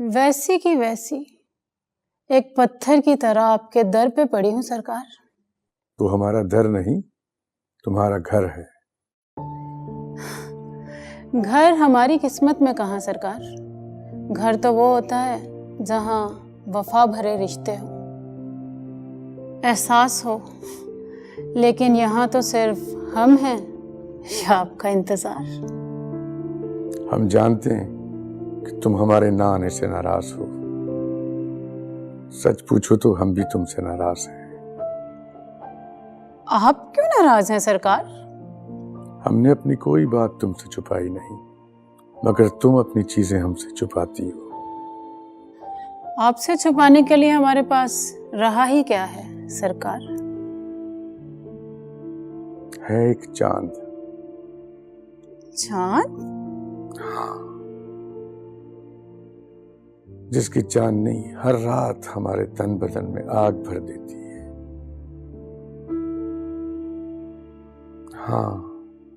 वैसी की वैसी एक पत्थर की तरह आपके दर पे पड़ी हूँ सरकार। तो हमारा दर नहीं, तुम्हारा घर है। घर हमारी किस्मत में कहाँ सरकार। घर तो वो होता है जहाँ वफा भरे रिश्ते हो, एहसास हो, लेकिन यहाँ तो सिर्फ हम हैं या आपका इंतजार। हम जानते हैं कि तुम हमारे ना आने से नाराज हो। सच पूछो तो हम भी तुमसे नाराज हैं। आप क्यों नाराज हैं सरकार? हमने अपनी कोई बात तुमसे छुपाई नहीं, मगर तुम अपनी चीजें हमसे छुपाती हो। आपसे छुपाने के लिए हमारे पास रहा ही क्या है सरकार? है एक चांद। चांद? हाँ, जिसकी चांदनी हर रात हमारे तन बदन में आग भर देती है। हाँ,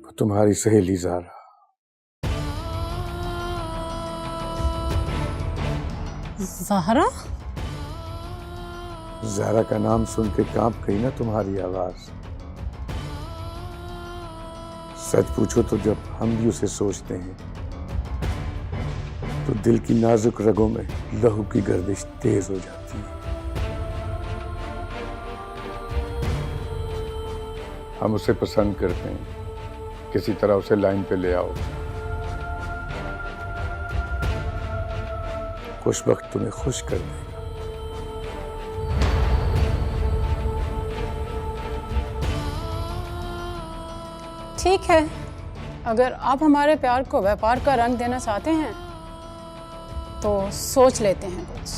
वो तुम्हारी सहेली ज़ारा। ज़ारा? ज़ारा का नाम सुन के कांप गई ना तुम्हारी आवाज। सच पूछो तो जब हम भी उसे सोचते हैं तो दिल की नाजुक रगों में लहू की गर्दिश तेज हो जाती है। हम उसे पसंद करते हैं, किसी तरह उसे लाइन पे ले आओ। कुछ वक्त तुम्हें खुश कर देगा। ठीक है, अगर आप हमारे प्यार को व्यापार का रंग देना चाहते हैं तो सोच लेते हैं कुछ।